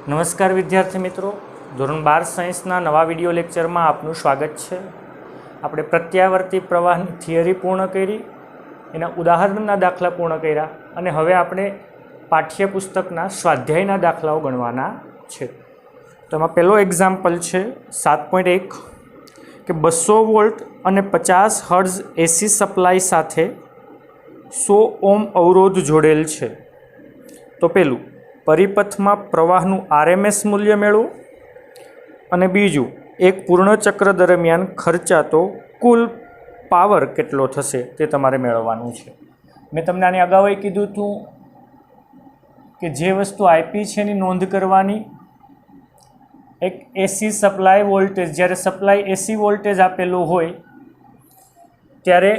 નમસ્કાર વિદ્યાર્થી મિત્રો, ધોરણ 12 સાયન્સના નવા વિડીયો લેક્ચરમાં આપનું સ્વાગત છે। આપણે પ્રત્યાવર્તી પ્રવાહની થિયરી પૂર્ણ કરી, એના ઉદાહરણના દાખલા પૂર્ણ કર્યા અને હવે આપણે પાઠ્યપુસ્તકના સ્વાધ્યાયના દાખલાઓ ગણવાના છે। તો એમાં પહેલો એક્ઝામ્પલ છે 7.1 કે 200 વોલ્ટ અને 50 હર્ટ્ઝ એસી સપ્લાય સાથે 100 ઓમ અવરોધ જોડેલ છે। તો પહેલું પરિપથમાં પ્રવાહનું આરએમએસ મૂલ્ય મેળવો અને બીજું એક પૂર્ણ ચક્ર દરમિયાન ખર્ચાતો કુલ પાવર કેટલો થશે તે તમારે મેળવવાનું છે। મેં તમને આની અગાઉ કીધું હતું કે જે વસ્તુ આપી છે એની નોંધ કરવાની। એક એસી સપ્લાય વોલ્ટેજ, જ્યારે સપ્લાય એસી વોલ્ટેજ આપેલું હોય ત્યારે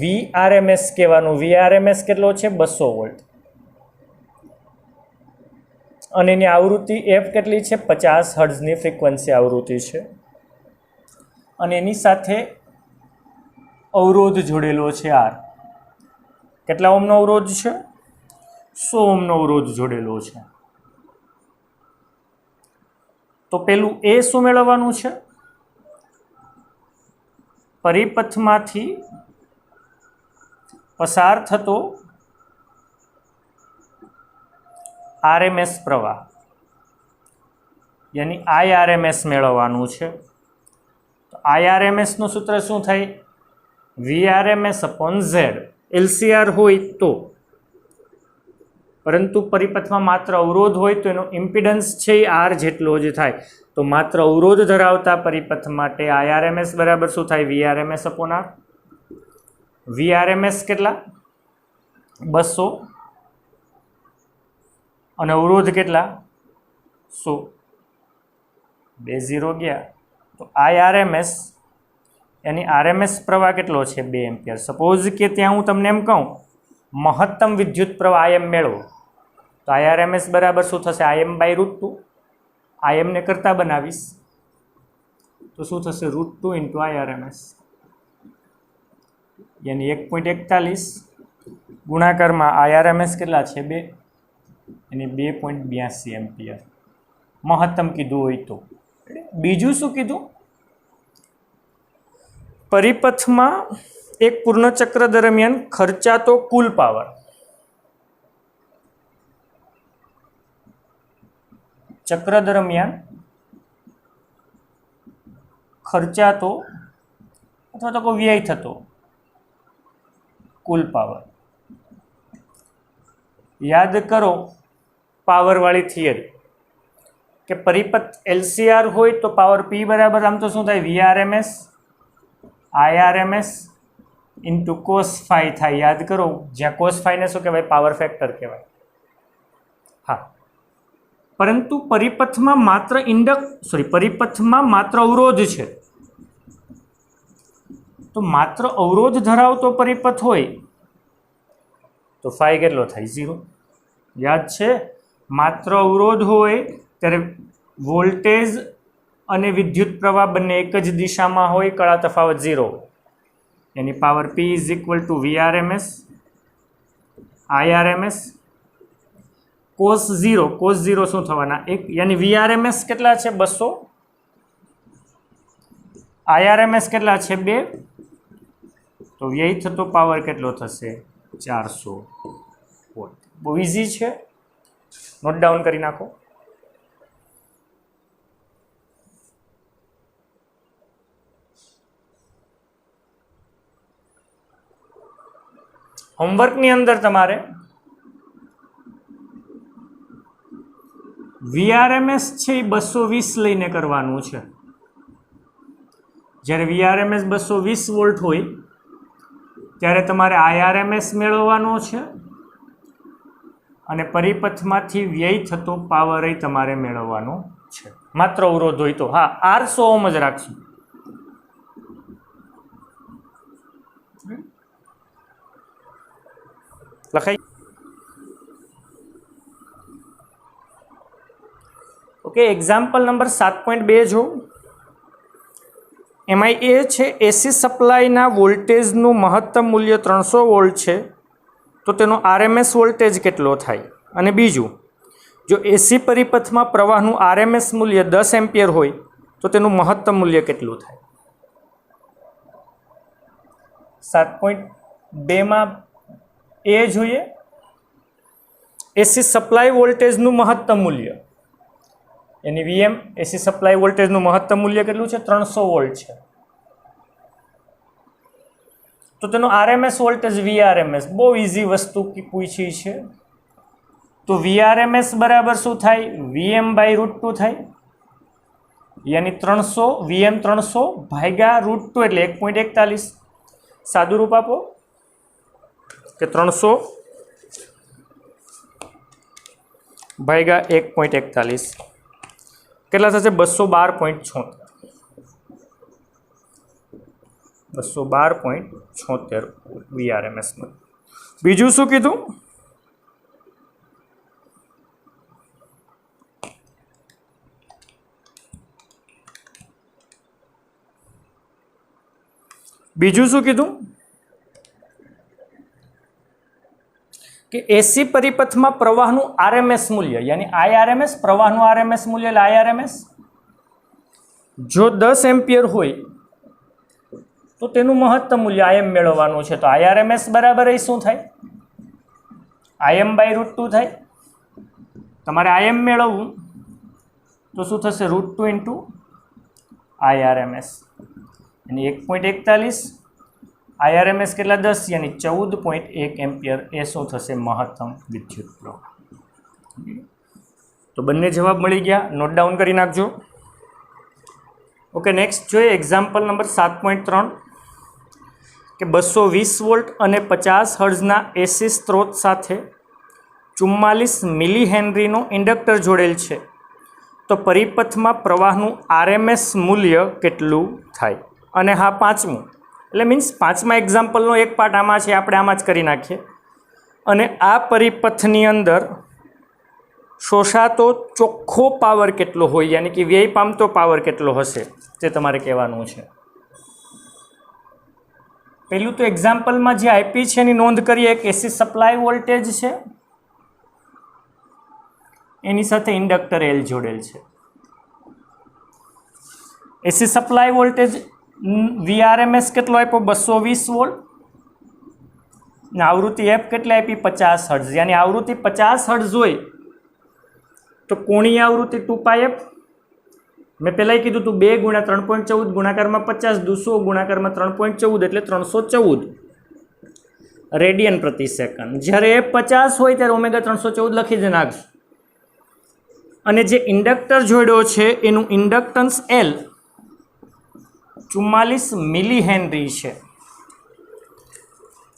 વીઆરએમએસ કહેવાનું। વીઆરએમએસ કેટલો છે? 200 વોલ્ટ અને એની આવૃત્તિ એફ કેટલી છે? 50 હર્ટ્ઝની ફ્રીક્વન્સી આવૃત્તિ છે અને એની સાથે અવરોધ જોડેલો છે આર। કેટલા ઓમનો અવરોધ છે? 100 ઓમનો અવરોધ જોડેલો છે। તો પેલું એ શું મેળવવાનું છે? પરિપથમાંથી પસાર થતો આરએમએસ પ્રવાહ યાની આઈઆરએમએસ મેળવવાનું છે। તો આઈઆરએમએસનું સૂત્ર શું થાય? VRMS upon Z. એલસીઆર હોય તો, પરંતુ પરિપથમાં માત્ર અવરોધ હોય તો એનો ઇમ્પિડન્સ છે એ આર જેટલો જ થાય। તો માત્ર અવરોધ ધરાવતા પરિપથ માટે આઈઆરએમએસ બરાબર શું થાય? VRMS upon R. વીઆરએમએસ કેટલા? 200 અને અવરોધ કેટલા? 100। 2 0 ગયા તો આઈઆરએમએસ એની આરએમએસ પ્રવાહ કેટલો છે? 2 એમ્પિયર। સપોઝ કે ત્યાં હું તમને એમ કહું મહત્તમ વિદ્યુત પ્રવાહ આઈએમ મેળવો, તો આઈઆરએમએસ બરાબર શું થશે? IM/√2। આઈએમને કરતા બનાવીશ તો શું થશે? √2 ઇન્ટુ આઈઆરએમએસ યાની 1.41 ગુણાકારમાં આઈઆરએમએસ કેટલા છે? 2 એની 2.82 એમ્પિયર મહત્તમ કીધું હોય તો। બીજું શું કીધું? પરિપથમાં એક પૂર્ણ ચક્ર દરમિયાન ખર્ચાતો કુલ પાવર। ચક્ર દરમિયાન ખર્ચાતો અથવા તો કોઈ વ્યય થતો કુલ પાવર। યાદ કરો પાવરવાળી થિયરી કે પરિપથ એલસીઆર હોય તો પાવર પી બરાબર આમ તો શું થાય? VRMS IRMS into cos phi થાય। યાદ કરો, જ્યાં કોસ ફાઈને શું કહેવાય? પાવર ફેક્ટર કહેવાય। હા, પરંતુ પરિપથમાં માત્ર અવરોધ છે, તો માત્ર અવરોધ ધરાવતો પરિપથ હોય તો ફાઈ કેટલો થાય? 0। યાદ છે, માત્ર અવરોધ હોય ત્યારે વોલ્ટેજ અને વિદ્યુત પ્રવાહ બંને એક જ દિશામાં હોય, કળા તફાવત 0। એની power P is equal to VRMS IRMS cos 0। Cos 0 શું થવાના? 1। યાની વીઆરએમએસ કેટલા છે? 200। આઈઆરએમએસ કેટલા છે? 2। તો વ્યય થતો પાવર કેટલો થશે? 400 વોટ। બહુ ઇઝી છે, નોટ ડાઉન કરી નાખો। હોમવર્કની અંદર તમારે વીઆરએમએસ છે એ 220 લઈને કરવાનું છે। જ્યારે વીઆરએમએસ 220 વોલ્ટ હોય ત્યારે તમારે આઈઆરએમએસ મેળવવાનો છે અને પરિપથમાંથી વ્યય થતો પાવર તમારે મેળવવાનો છે, માત્ર અવરોધ હોય તો। હા, આર 100 ઓમ જ રાખશું। લખાઈ? ઓકે, એક્ઝામ્પલ નંબર 7.2 જો। એમાં એ છે એસી સપ્લાયના વોલ્ટેજનું મહત્તમ મૂલ્ય 300 વોલ્ટ છે, તો તેનો આરએમએસ વોલ્ટેજ કેટલો થાય? અને બીજું જો એસી પરિપથમાં પ્રવાહનું આરએમએસ મૂલ્ય 10 એમ્પિયર હોય તો તેનું મહત્તમ મૂલ્ય કેટલું થાય? 7.2 માં એ જોઈએ એસી સપ્લાય વોલ્ટેજનું મહત્તમ મૂલ્ય, એની વીએમ એસી સપ્લાય વોલ્ટેજનું મહત્તમ મૂલ્ય કેટલું છે? 300 વોલ્ટ છે. તો તેનો આરએમએસ વોલ્ટેજ વીઆરએમએસ, બહુ ઇઝી વસ્તુ પૂછી છે. તો વીઆરએમએસ બરાબર શું થાય? વીએમ બાય √2 થાય, યાની 300 વીએમ 300 ભાગ્યા √2 એટલે 1.41. સાદું રૂપ આપો કે 300 ભાગ્યા 1.41 કેટલા થશે? 212.76. 212.76 વીઆરએમએસમાં. બીજું શું કીધું? કે એસી પરિપથમાં પ્રવાહનું આરએમએસ મૂલ્ય, યાની આઈઆરએમએસ, પ્રવાહનું આરએમએસ મૂલ્ય એટલે આઈઆરએમએસ, જો 10 એમ્પિયર હોય તો તેનું મહત્તમ મૂલ્ય આઈએમ મેળવવાનું છે. તો આઈઆરએમએસ બરાબર એ શું થાય? આઈએમ બાય √2 થાય. તમારે આઈએમ મેળવવું તો શું થશે? √2 ઇન્ટુ આઈઆરએમએસ, અને 1.41. આઈઆરએમએસ કેટલા? 10, યાની 14.1 એમ્પિયર. એ શું થશે? મહત્તમ વિદ્યુત પ્રવાહ. તો બંને જવાબ મળી ગયા, નોટ ડાઉન કરી નાખજો. ઓકે, નેક્સ્ટ જોઈએ એક્ઝામ્પલ નંબર 7.3 કે 220 વોલ્ટ અને 50 હર્ટ્ઝના એસી સ્ત્રોત સાથે 44 મિલી હેનરીનો ઇન્ડક્ટર જોડેલ છે, તો પરિપથમાં પ્રવાહનું આરએમએસ મૂલ્ય કેટલું થાય? અને હા, પાંચમું એટલે મીન્સ પાંચમા એક્ઝામ્પલનો એક પાર્ટ આમાં છે, આપણે આમાં જ કરી નાખીએ. અને આ પરિપથની અંદર શોષાતો ચોખ્ખો પાવર કેટલો હોય, યાની કે વ્યય પામતો પાવર કેટલો હશે તે તમારે કહેવાનું છે. પહેલું તો એક્ઝામ્પલમાં જે આપી છે એની નોંધ કરીએ. એક એસી સપ્લાય વોલ્ટેજ છે, એની સાથે ઇન્ડક્ટર એલ જોડેલ છે. એસી સપ્લાય વોલ્ટેજ વીઆરએમએસ કેટલો આપ્યો? 220 વોલ્ટ. ને આવૃત્તિ એફ કેટલી આપી? 50 હર્ટ્ઝ. યાની આવૃત્તિ 50 હર્ટ્ઝ હોય તો કોણીય આવૃત્તિ 2πf. મેં પહેલાં કીધું હતું 2 ગુણ્યા 3.14 ગુણાકારમાં 50, 200 ગુણાકારમાં 3.14 એટલે 314 રેડિયન પ્રતિ સેકન્ડ. જ્યારે એફ 50 હોય ત્યારે ઓમેગા 314 લખી જ નાખશું. અને જે ઇન્ડક્ટર જોડ્યો છે એનું ઇન્ડક્ટન્સ એલ 44 મિલી હેનરી છે.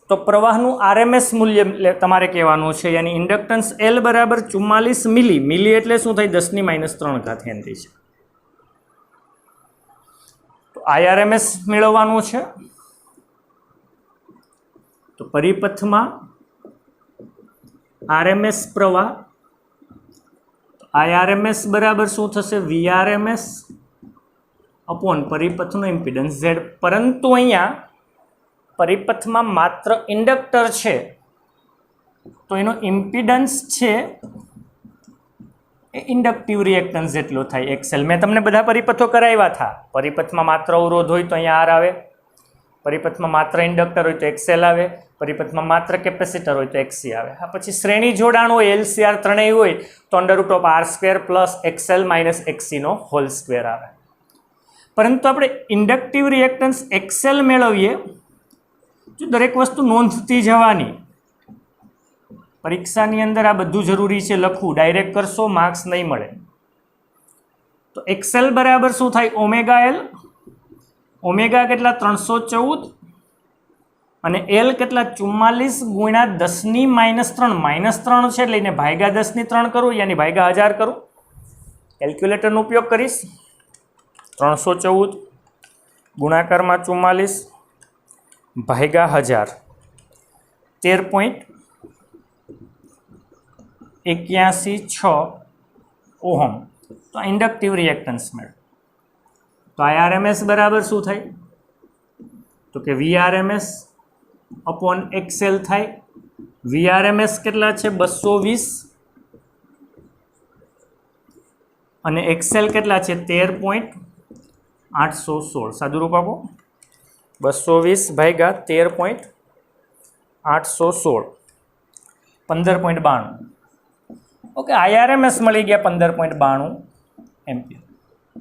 તો પ્રવાહનું આરએમએસ મૂલ્ય તમારે કહેવાનું છે, યાની ઇન્ડક્ટન્સ એલ બરાબર 44 મિલી. મિલી એટલે શું થાય? 10⁻³ હેનરી છે. તો આઈઆરએમએસ મેળવવાનું છે. તો પરિપથમાં આરએમએસ પ્રવાહ, આઈઆરએમએસ બરાબર શું થશે? વીઆરએમએસ અપોન પરિપથનો ઇમ્પિડન્સ ઝેડ. પરંતુ અહીંયા પરિપથમાં માત્ર ઇન્ડક્ટર છે તો એનો ઇમ્પિડન્સ છે એ ઇન્ડક્ટિવ રિએક્ટન્સ જેટલો થાય, એક્સએલ. મેં તમને બધા પરિપથો કરાવ્યા હતા. પરિપથમાં માત્ર અવરોધ હોય તો અહીંયા આર આવે, પરિપથમાં માત્ર ઇન્ડક્ટર હોય તો એક્સએલ આવે, પરિપથમાં માત્ર કેપેસિટર હોય તો એક્સી આવે. આ પછી શ્રેણી જોડાણ હોય, એલસીઆર ત્રણેય હોય તો √r² પ્લસ એક્સએલ માઇનસ એક્સીનો હોલ સ્ક્વેર આવે. પરંતુ આપણે ઇન્ડક્ટિવ રિએક્ટન્સ એક્સએલ મેળવીએ તો દરેક વસ્તુ નોંધતી જવાની. પરીક્ષાની અંદર આ બધું જરૂરી છે લખવું. ડાયરેક્ટ કરશો માર્ક્સ નહીં મળે. તો એક્સએલ બરાબર શું થાય? Omega L. ઓમેગા કેટલા? 314. અને એલ કેટલા? 44 ગુણ્યા 10⁻³ -3 છે એટલે એને ભાગ્યા 10⁻³ કરું, યાની ભાગ્યા 1000 કરું. કેલ્ક્યુલેટરનો ઉપયોગ કરીશ. 314 ગુણાકારમાં 44 ભાગ્યા 1000, 13.816 ઓહમ. તો ઇન્ડક્ટિવ રિએક્ટન્સ મેળ. તો આઈઆરએમએસ બરાબર શું થાય? તો કે વીઆરએમએસ અપોન એક્સએલ થાય. વીઆરએમએસ કેટલા છે? 220 અને એક્સેલ કેટલા છે 13.816. સાદુરૂપ આપો 220 ભાગ્યા 13.816 15.92. ઓકે, IRMS મળી ગયા 15.92 એમ્પિયર.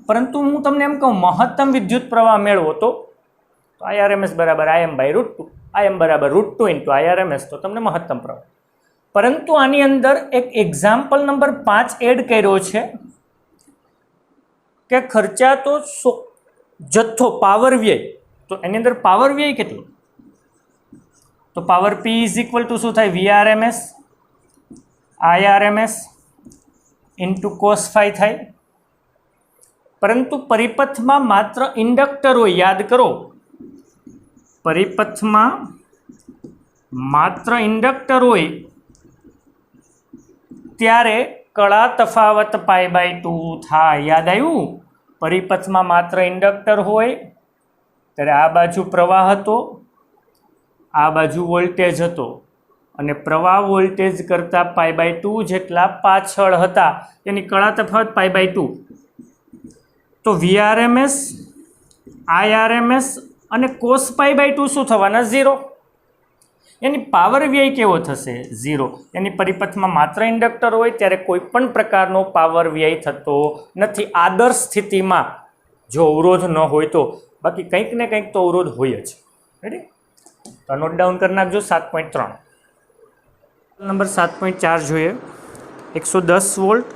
પરંતુ હું તમને એમ કહું મહત્તમ વિદ્યુત પ્રવાહ મેળવો તો IRMS બરાબર Im/√2, Im બરાબર √2 ઇન્ટુ IRMS, તો તમને મહત્તમ પ્રવાહ. પરંતુ આની અંદર એક એક્ઝામ્પલ નંબર 5 એડ કર્યો છે કે ખર્ચાતો જથ્થો પાવર વ્યય. તો એની અંદર પાવર વ્યય કેટલો? તો power P is equal two શું થાય? VRMS IRMS into cos phi થાય. પરંતુ પરિપથમાં માત્ર ઇન્ડક્ટર હોય, યાદ કરો, પરિપથમાં માત્ર ઇન્ડક્ટર હોય ત્યારે કળા તફાવત π/2 થાય. યાદ આવ્યું? પરિપથમાં માત્ર ઇન્ડક્ટર હોય ત્યારે આ બાજુ પ્રવાહ હતો, આ બાજુ વોલ્ટેજ હતો, અને પ્રવાહ વોલ્ટેજ કરતાં π/2 જેટલા પાછળ હતા, એની કળા તફાવત π/2. તો VRMS IRMS અને cos π/2 શું થવાના? 0. એની પાવર વ્યય કેવો થશે? 0. એની પરિપથમાં માત્ર ઇન્ડક્ટર હોય ત્યારે કોઈ પણ પ્રકારનો પાવર વ્યય થતો નથી આદર્શ સ્થિતિમાં, જો અવરોધ ન હોય તો. બાકી કંઈક ને કંઈક તો અવરોધ હોય જ. રેડી? તો નોટ ડાઉન કરી નાખજો. 7.3 નંબર 7.4 જોઈએ. 110 વોલ્ટ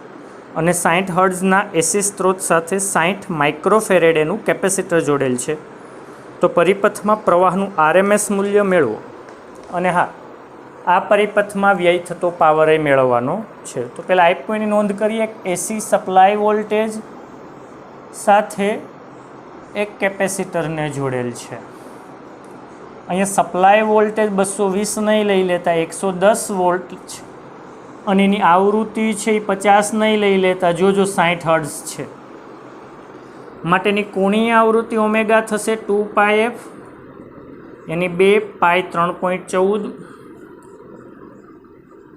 અને 60 હર્ટ્ઝના એસી સ્ત્રોત સાથે 60 માઇક્રોફેરેડેનું કેપેસિટર જોડેલ છે. તો પરિપથમાં પ્રવાહનું RMS મૂલ્ય મેળવો. અને હા, આ પરિપથમાં વ્યય થતો પાવર એ મેળવવાનો છે. તો પહેલાં આપ્યું એની નોંધ કરીએ. એસી સપ્લાય વોલ્ટેજ સાથે એક કેપેસિટરને જોડેલ છે. અહીંયા સપ્લાય વોલ્ટેજ 220 નહીં લઈ લેતા, 110 વોલ્ટ છે. અને એની આવૃત્તિ છે એ 50 નહીં લઈ લેતા, જો 60 હર્ટ્ઝ છે. માટેની કોણીય આવૃત્તિ ઓમેગા થશે 2πf, એની 2 પાઈ 3.14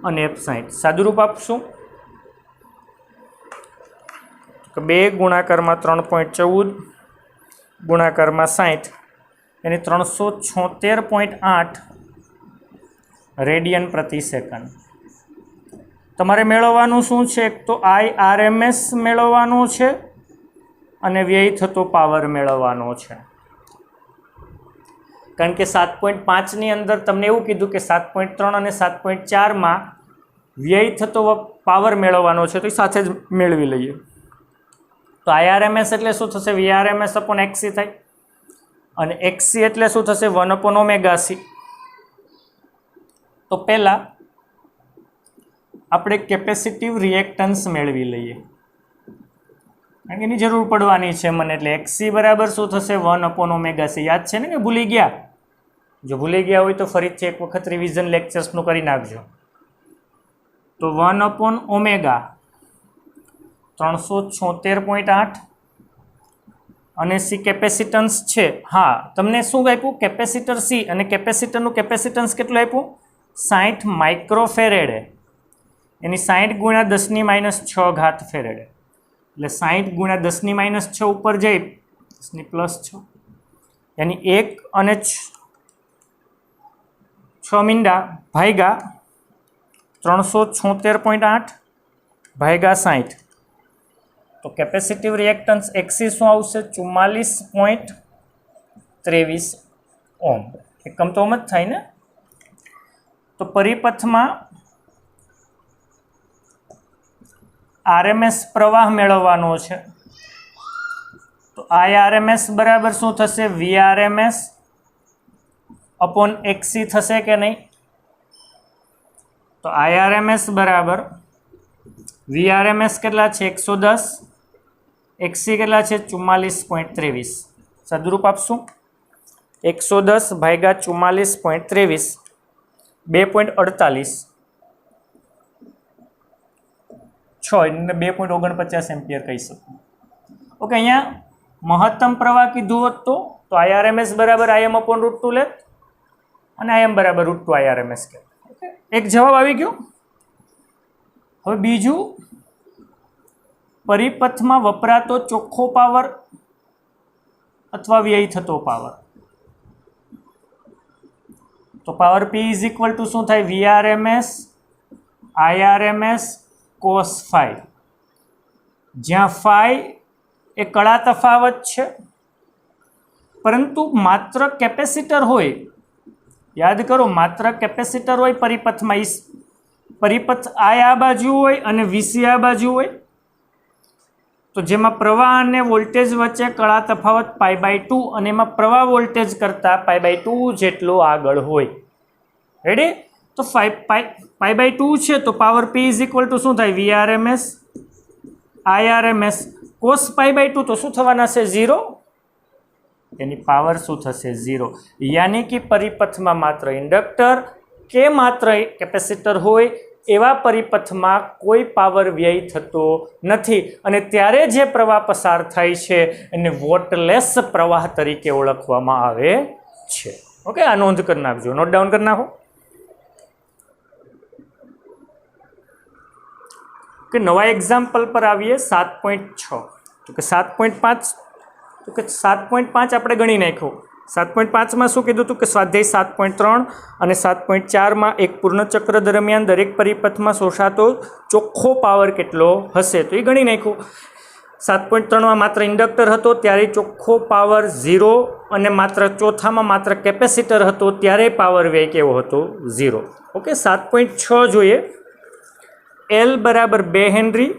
અને f60. સાદુરૂપ આપશું તો 2 ગુણાકારમાં 3.14 ગુણાકારમાં 60, એની 376.8 રેડિયન પ્રતિ સેકન્ડ. તમારે મેળવવાનું શું છે? તો IRMS મેળવવાનું છે અને વ્યય થતો પાવર મેળવવાનો છે. કારણ કે 7.5ની અંદર તમને એવું કીધું કે 7.3 અને 7.4માં વ્યય થતો પાવર મેળવવાનો છે, તો એ સાથે જ મેળવી લઈએ. તો IRMS એટલે શું થશે? VRMS અપોન XC થાય. અને XC એટલે શું થશે? 1/ωc. તો પહેલાં આપણે કેપેસિટિવ રિએક્ટન્સ મેળવી લઈએ, કારણ કે એની જરૂર પડવાની છે મને. એટલે XC બરાબર શું થશે? 1/ωc. યાદ છે ને કે ભૂલી ગયા? જો ભૂલી ગયા હોય તો ફરીથી એક વખત રિવિઝન લેક્ચર્સનું કરી નાખજો. તો 1/ω 376.8 અને સી કેપેસિટન્સ છે. હા, તમને શું આપ્યું? Capacitor C. અને કેપેસિટરનું કેપેસિટન્સ કેટલું આપ્યું? 60 માઇક્રોફેરેડે. એની 60 ગુણ્યા 10⁻6 ફેરેડે. એટલે 60 ગુણ્યા 10⁻6 ઉપર જઈ 10+6, યાની 1 અને 6 મીંડા ભાગ્યા 376.8 ભાગ્યા 60. તો કેપેસિટિવ રિએક્ટન્સ XC શું આવશે? 44.23 ઓમ. એકમ તો ઓમ જ થાય ને. તો પરિપથમાં RMS પ્રવાહ મેળવવાનો છે. તો IRMS બરાબર શું થશે? VRMS અપોન XC થશે કે નહીં? તો IRMS બરાબર VRMS કેટલા છે? 110. XC કેટલા છે? 44.23. સદરૂપ આપશું 110 ભાગ્યા 44.23 2.48 એટલે 2.49 એમ્પિયર કહી શકું. ઓકે, અહીંયા મહત્તમ પ્રવાહ કીધું હોત તો IRMS બરાબર Im/√2 લેત અને Im બરાબર √2 IRMS કે. ઓકે, એક જવાબ આવી ગયો. હવે બીજું, પરિપથમાં વપરાતો ચોખ્ખો પાવર અથવા વ્યય થતો પાવર. તો power P is equal two શું થાય? VRMS IRMS cos phi, જ્યાં phi એ કળા તફાવત છે, પરંતુ માત્ર કેપેસિટર હોય, યાદ કરો, માત્ર કેપેસિટર હોય પરિપથમાં, પરિપથ આ બાજુ હોય અને VC આ બાજુ હોય, તો જેમાં પ્રવાહ અને વોલ્ટેજ વચ્ચે કળા તફાવત π/2 અને એમાં પ્રવાહ વોલ્ટેજ કરતાં π/2 જેટલો આગળ હોય. રેડી? તો π/2 છે તો power P is equal two શું થાય? VRMS IRMS cos π/2, તો શું થવાના છે? 0. એની પાવર શું થશે? 0. યાની કે પરિપથમાં માત્ર ઇન્ડક્ટર કે માત્ર કેપેસિટર હોય એવા પરિપથમાં કોઈ પાવર વ્યય થતો નથી, અને ત્યારે જે પ્રવાહ પસાર થાય છે એને વોટલેસ પ્રવાહ તરીકે ઓળખવામાં આવે છે. ઓકે, આ નોંધ કરી નાખજો, નોટ ડાઉન કરી નાખો. કે નવા એક્ઝામ્પલ પર આવીએ. 7.6 તો કે 7.5 તો કે 7.5 આપણે ગણી નાખ્યો. 7.5માં શું કીધું હતું? કે સ્વાધ્યાય 7.3 અને 7.4માં એક પૂર્ણ ચક્ર દરમિયાન દરેક પરિપથમાં શોષાતો ચોખ્ખો પાવર કેટલો હશે, તો એ ગણી નાખ્યું. 7.3માં માત્ર ઇન્ડક્ટર હતો ત્યારે ચોખ્ખો પાવર 0, અને માત્ર ચોથામાં માત્ર કેપેસિટર હતો ત્યારે પાવર વ્યય કેવો હતો? 0. ઓકે, 7.6 જોઈએ. L બરાબર 2 હેનરી,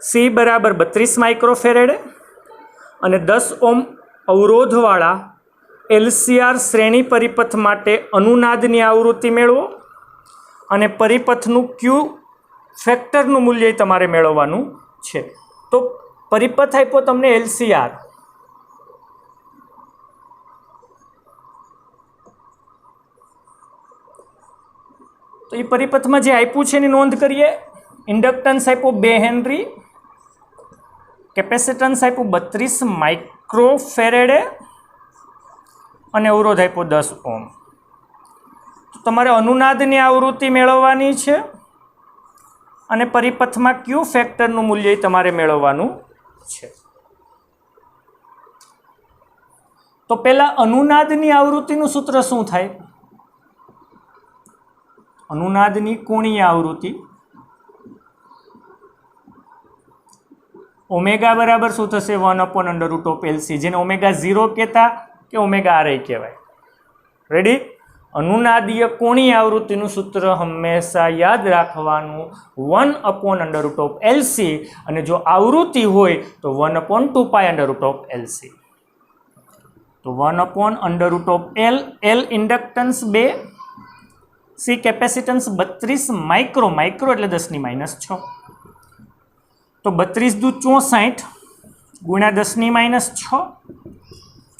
C બરાબર 32 માઇક્રોફેરેડ અને 10 ઓમ અવરોધવાળા LCR શ્રેણી પરિપથ માટે અનુનાદની આવૃત્તિ મેળવો, અને પરિપથનું ક્યુ ફેક્ટરનું મૂલ્ય તમારે મેળવવાનું છે. તો પરિપથ આપ્યો તમને LCR, તો એ પરિપથમાં જે આપ્યું છે એની નોંધ કરીએ. ઇન્ડક્ટન્સ આપ્યો 2 હેનરી, કેપેસિટન્સ આપ્યું 32 માઇક્રોફેરેડે અને અવરોધ આપ્યો 10 ઓમ. તો તમારે અનુનાદની આવૃત્તિ મેળવવાની છે અને પરિપથમાં ક્યુ ફેક્ટરનું મૂલ્ય તમારે મેળવવાનું છે. તો પહેલા અનુનાદની આવૃત્તિનું સૂત્ર શું થાય? અનુનાદની કોણીય આવૃત્તિ ઓમેગા બરાબર શું થશે? 1/√LC, જેને ઓમેગા 0 કહેતા કે ઓમેગા RI કહેવાય. રેડી? અનુનાદીય કોણીય આવૃત્તિનું સૂત્ર હંમેશા યાદ રાખવાનું 1/√LC, અને જો આવૃત્તિ હોય તો 1/2π√LC. તો 1/√L. L inductance 2, C capacitance 32 micro, micro એટલે 10⁻6. તો 32 દુ 64 ગુણ્યા 10⁻6,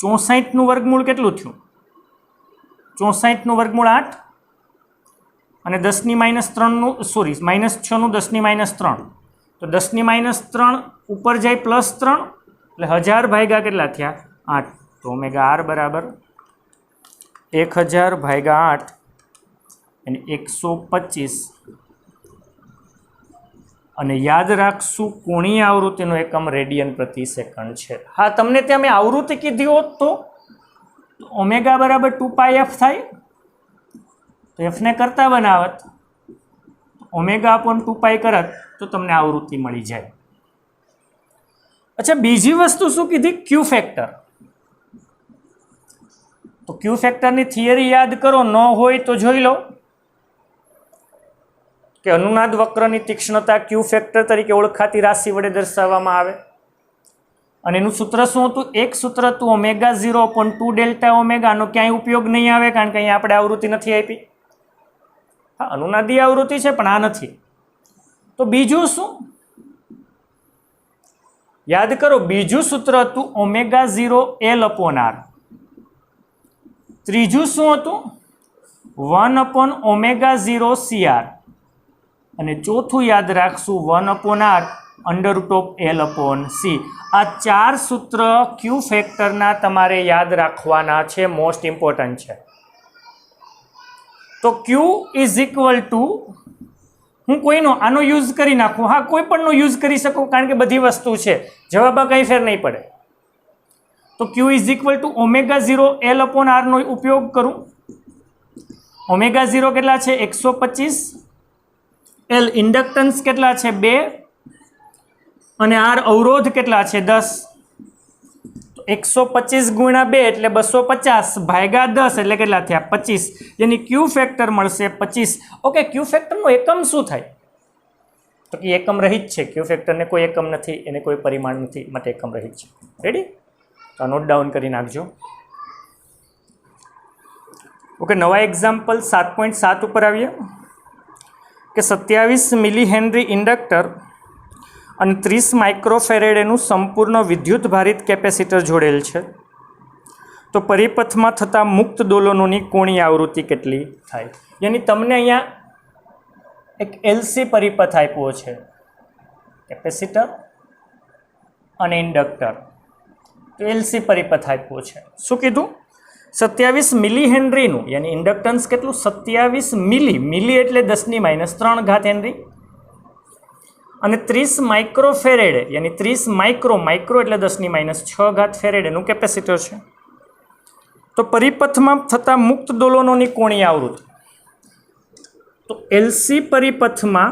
64નું વર્ગમૂળ કેટલું થયું? 64નું વર્ગમૂળ 8, અને 10⁻3નું -6નું 10⁻3, તો 10⁻3 ઉપર જાય +3, એટલે 1000 ભાગ્યા કેટલા થયા? 8. તો ઓમેગા R બરાબર 1000 ભાગ્યા 8 અને 125. અને યાદ રાખશું કોણીય આવૃત્તિનો એકમ રેડિયન પ્રતિ સેકન્ડ છે. હા, તમને ત્યાં મેં આવૃત્તિ કીધી હોત તો ઓમેગા બરાબર 2πf થાય, તો એફને કરતા બનાવત, ઓમેગા અપોન 2π કરત તો તમને આવૃત્તિ મળી જાય. અચ્છા, બીજી વસ્તુ શું કીધી? ક્યુ ફેક્ટર. તો ક્યુ ફેક્ટરની થિયરી યાદ કરો, ન હોય તો જોઈ લો કે અનુનાદ વક્રની તીક્ષ્ણતા ક્યુ ફેક્ટર તરીકે ઓળખાતી રાશિ વડે દર્શાવવામાં આવે, અને એનું સૂત્ર શું હતું? એક સૂત્ર હતું ઓમેગા 0/2 ડેલ્ટા ઓમેગા. આનો ક્યાંય ઉપયોગ નહીં આવે કારણ કે અહીંયા આપણે આવૃત્તિ નથી આપી. હા, અનુનાદી આવૃત્તિ છે પણ આ નથી. તો બીજું શું યાદ કરો? બીજું સૂત્ર હતું ઓમેગા 0L/R. ત્રીજું શું હતું? 1/omega 0 CR. અને ચોથું યાદ રાખશું 1/R√L/C. આ 4 સૂત્ર ક્યુ ફેક્ટરના તમારે યાદ રાખવાના છે, મોસ્ટ ઇમ્પોર્ટન્ટ છે. તો ક્યુ ઇઝ ઇક્વલ ટુ હું કોઈનો આનો યુઝ કરી નાખું, હા કોઈ પણનો યુઝ કરી શકું કારણ કે બધી વસ્તુ છે, જવાબમાં કંઈ ફેર નહીં પડે. તો Q is equal to ω0 L upon R નો ઉપયોગ કરું. ω0 કેટલા છે 125, L ઇન્ડક્ટન્સ કેટલા છે 2 અને R અવરોધ કેટલા છે 10. 125 ગુણ્યા 2 એટલે 250 ભાગ્યા 10 એટલે કેટલા થયા 25, જેની ક્યુ ફેક્ટર મળશે 25. ઓકે, ક્યુ ફેક્ટરનો એકમ શું થાય? તો કે એકમ રહિત છે. ક્યુ ફેક્ટરને કોઈ એકમ નથી, એને કોઈ પરિમાણ નથી, માટે એકમ રહિત છે. રેડી? તો નોટ ડાઉન કરી નાખજો. ઓકે, નવા એક્ઝામ્પલ 7.7 ઉપર આવીએ કે 27 મિલી હેનરી ઇન્ડક્ટર અને 30 માઇક્રોફેરેડનું સંપૂર્ણ વિદ્યુત ભારિત કેપેસિટર જોડેલ છે. તો પરિપથમાં થતા મુક્ત દોલનોની કોણીય આવૃત્તિ કેટલી થાય? યાની તમને અહીંયા એક એલસી પરિપથ આપ્યો છે, કેપેસિટર અને ઇન્ડક્ટર. તો એલસી પરિપથ આપ્યો છે. શું કીધું? 27 મિલી હેનરીનું, યાની ઇન્ડક્ટન્સ કેટલું 27 મિલી એટલે 10⁻³ હેનરી, અને 30 માઇક્રોફેરેડ યાની 30 માઇક્રો એટલે 10⁻⁶ ફેરેડ એનું કેપેસિટર છે. તો પરિપથમાં થતા મુક્ત દોલનોની કોણીય આવૃત્તિ, તો એલસી પરિપથમાં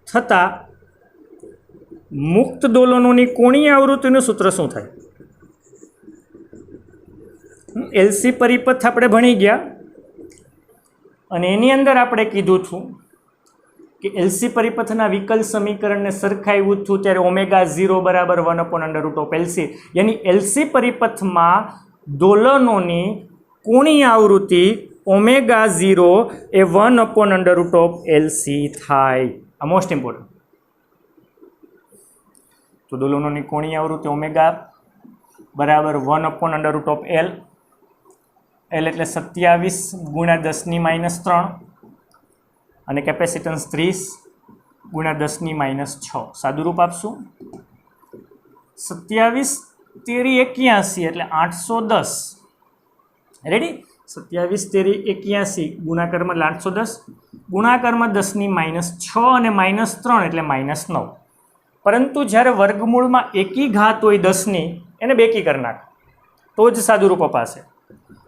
થતા મુક્ત દોલનોની કોણીય આવૃત્તિનું સૂત્ર શું થાય? એલસી પરિપથ આપણે ભણી ગયા અને એની અંદર આપણે કીધું હતું કે એલસી પરિપથના વિકલ સમીકરણને સરખાવ્યું હતું ત્યારે ω0 બરાબર 1/√LC, યાની એલસી પરિપથમાં દોલનોની કોણીય આવૃત્તિ ω0 એ 1/√LC થાય. આ મોસ્ટ ઇમ્પોર્ટન્ટ. તો દોલનોની કોણીય આવૃત્તિ ω બરાબર 1/√L, L એટલે 27 ગુણ્યા 10⁻³ અને કેપેસિટન્સ 30 ગુણ્યા 10⁻⁶. સાદું રૂપ આપશું 27 તેરી 81 એટલે 810. રેડી? 27 તેરી 81 ગુણાકારમાં 810 ગુણાકારમાં 10⁻⁶ અને -3 એટલે -9. પરંતુ જ્યારે વર્ગમૂળમાં એકી ઘાત હોય 10ની એને બેકી કરી નાખ તો જ સાદું રૂપ અપાશે.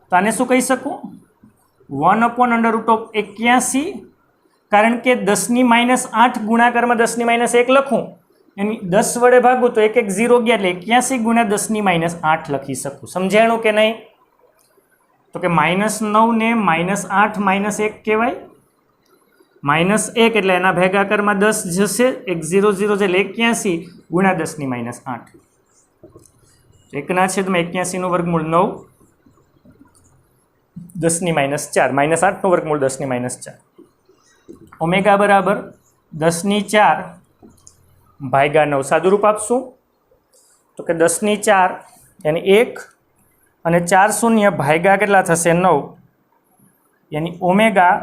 તો આને શું કહી શકું? 1/√81, કારણ કે 10⁻8 ગુણાકારમાં 10⁻1 લખું, એની 10 વડે ભાગું તો 1 0 ગયા એટલે 81 ગુણ્યા 10⁻8 લખી શકું. સમજાણું કે નહીં? તો કે -9 ને -8 -1 કહેવાય. -1 એટલે એના ભાગાકારમાં 10 જશે, 1 0 0 એટલે 81 ગુણ્યા 10⁻8. 1/81 નું વર્ગમૂળ 9, 10⁻4 -8 નું વર્ગમૂળ 10⁻4. ઓમેગા બરાબર 10⁻4 ભાગ્યા 9. સાદું રૂપ આપશું તો કે 10⁻4 યાની 1 અને 4 શૂન્ય ભાગ્યા કેટલા થશે 9, યાની ઓમેગા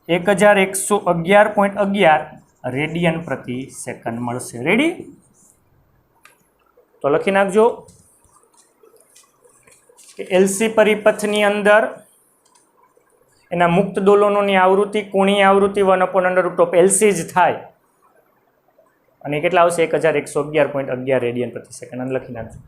1111.11 રેડિયન પ્રતિ સેકન્ડ મળશે. રેડી? તો લખી નાખજો કે એલસી પરિપથની અંદર એના મુક્ત દોલનોની આવૃત્તિ કોણીય આવૃત્તિ 1/√LC જ થાય અને કેટલા આવશે 1111.11 રેડિયન પ્રતિ સેકન્ડ. લખી નાખજો.